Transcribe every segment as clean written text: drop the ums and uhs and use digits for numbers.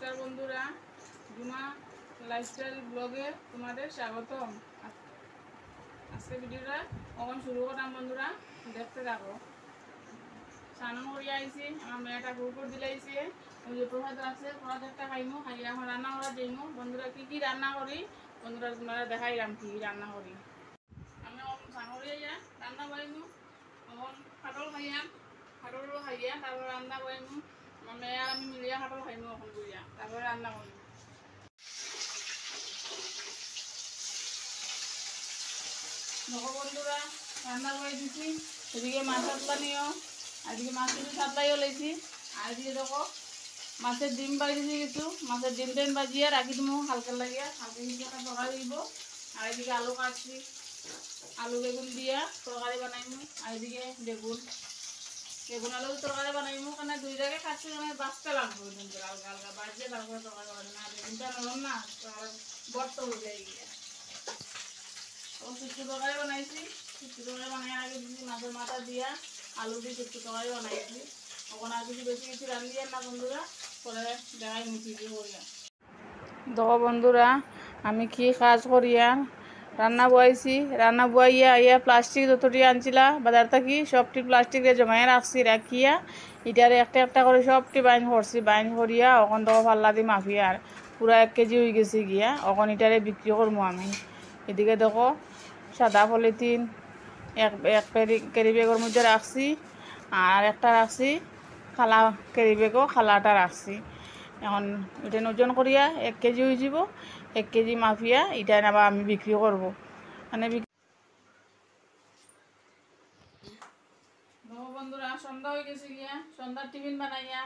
নমস্কার বন্ধুরা, জুমা লাইফস্টাইল ব্লগে তোমাদের স্বাগতম। আজকে ভিডিওটা কখন শুরু করলাম বন্ধুরা, দেখতে থাকো। স্নান করিয়া আইছি, আমার মেয়েটা কুকুর দিলাইছে, ওই যে প্রসাদ আছে, প্রসাদ একটা খাইমো, খাইয়া এখন রান্না করা যাইমো। বন্ধুরা কি রান্না করি বন্ধুরা তোমরা দেখাইলাম কি রান্না করি। আমি এখন স্নান করিয়া রান্না করিমো, এখন কাটল খাইয়াম, কাটল খাইয়া তারপর রান্না করিমো। আমার মেয়ে আর আমি মিলিয়া কাটল খাইমো এখন করিয়া, তারপরে রান্না করিম। দেখো বন্ধুরা, রান্না করে দিচ্ছি। এদিকে মাছ সাতলানিও, এদিকে মাছ কিছু সাতলাইও লেছি। আর এদিকে দেখো মাছের ডিম বাজিয়েছি কিছু, মাছের ডিম টেন বাজিয়ে রাখি দেবো হালকা লাগিয়ে, হালকা কিছু একটা তরকারি দিব। আর এদিকে আলু কাটছি, আলু বেগুন দিয়া তরকারি বানাইমু। আর এদিকে বেগুন আলু তরকারি বানাইমু, কারণ দুই জায়গায় কাটছি, মানে বাঁচতে লাগবে হালকা হালকা বাজিয়ে তারপরে তরকারি বানাই না। বেগুনটা নরম না, বর্ত হয়ে যায় গিয়ে। শুক্তো তরকারি বানাইছি, শুক্তো তরকারি বানাই আগে দিচ্ছি মাছের মাথা দিয়া আলু দিয়ে শুক্তো তরকারি বানাইছি। ওখানে আর কিছু বেশি কিছু রান্না দিয়ে না বন্ধুরা, পরে দেখাই মুখি দিয়ে করিয়া। দেখো বন্ধুরা, আমি কি কাজ করিয়া রান্না বয়াইছি। রান্না বয়াইয়া আইয়া প্লাস্টিক যতটি আনছিলা বাজার থাকি সবটি প্লাস্টিকে জমাইয়া রাখছি, রাখিয়া এটারে একটা একটা করে সবটি বাইন করছি। বাইন করিয়া ওখান থেকে পাল্লা দিয়ে মাফিয়া আর পুরা 1 কেজি হয়ে গেছে গিয়া, ওখান এটারে বিক্রি করবো আমি। এদিকে দেখো সাদা পলিথিন এক ক্যারি ব্যাগের মধ্যে রাখছি, আর একটা রাখছি খালা ক্যারি ব্যাগও খালাটা রাখছি। এখন এটা ওজন করিয়া 1 কেজি হয়ে যাব, 1 কেজি মাফিয়া এটা আবার আমি বিক্রি করবো। মানে বন্ধুরা সন্ধ্যা হয়ে গেছে গিয়া, সন্ধ্যার টিফিন বানাইয়া।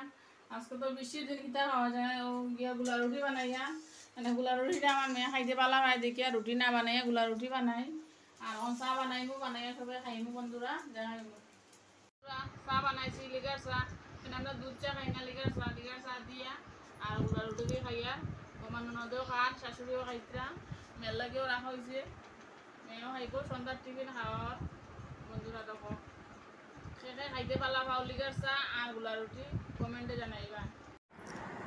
আজকে তো বৃষ্টির দিন কিতা খাওয়া যায়, ও গিয়া গুলা রুটি বানাইয়া। মানে গুলা রুটিটা আমার মেয়ে খাইতে পালা হয় দেখিয়া রুটি না বানাইয়া গুলা রুটি বানাই। আর এখন চাহ বানাইমু, বানাইয়া সবাই খাইমু বন্ধুরা, দেখাইমু। চাহ বানাইছি লিগার চাহ, কিন্তু আমরা দুধ চা খাই না, লিগার চাহ দিয়া আর গুলা রুটি দিয়ে খাইয়া। আমার ননদেও খান, শাশুড়িও খাইতরা, মেয়ের লাগেও রাখা হয়েছে, মেয়েও খাইব সন্ধ্যার টিফিন খাওয়ার। বন্ধুরা দেখো সেখানে খাইতে পারলা পাও লিগার চা আর গুলা রুটি, কমেন্টে জানাইবা।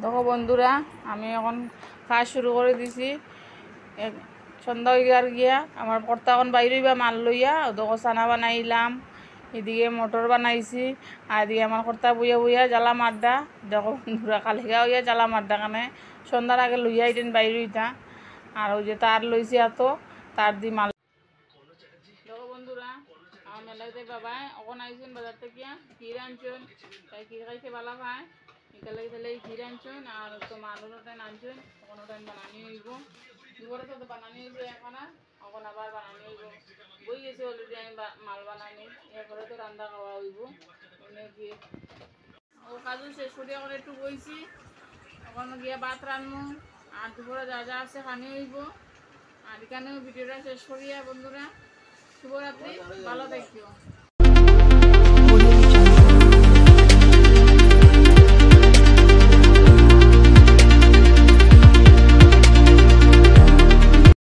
দেখো বন্ধুরা, আমি এখন কাজ শুরু করে দিছি। সন্ধ্যা হয়ে গিয়া আমার কর্তা এখন বাইরেই মাল লইয়া দেখো চানা বানাইলাম, এদিকে মটর বানাইছি। আর এদিকে আমার কর্তা বইয়া বইয়া জ্বালা মাড্ডা। দেখো বন্ধুরা কালিগা হইয়া জ্বালা মাড্ডা কানে সন্ধ্যার আগে লইয়া এদিন বাইরে হইতা। আর ওই যে তার লইছি এত, তার দি মাল। দেখো বন্ধুরা, আমার মেলাতে বাবাই অকন আইসেন বাজার থেকে, ক্ষীর আনছেন, তাই ক্ষীর খাইতে ভালো পায়। এখানে তাহলে ক্ষীর আনছেন আর তো মালুর টাইম আনছেন, ওখানে টাইম বানানি হইব। দুপুরে তো বানানি হইব এখন, আর এখন আবার বানানি হইব। বই গেছে অলরেডি আমি মাল বানানি, এরপরে তো রান্না খাওয়া হইব। মানে গিয়ে ও কাজু শেষ করে এখন একটু বইছি, ওখানে গিয়ে ভাত রান্নু। আর দুপুরে যা যা আছে খানি হইব। আর এখানেও ভিডিওটা শেষ করিয়া বন্ধুরা, শুভরাত্রি, ভালো থাকিও।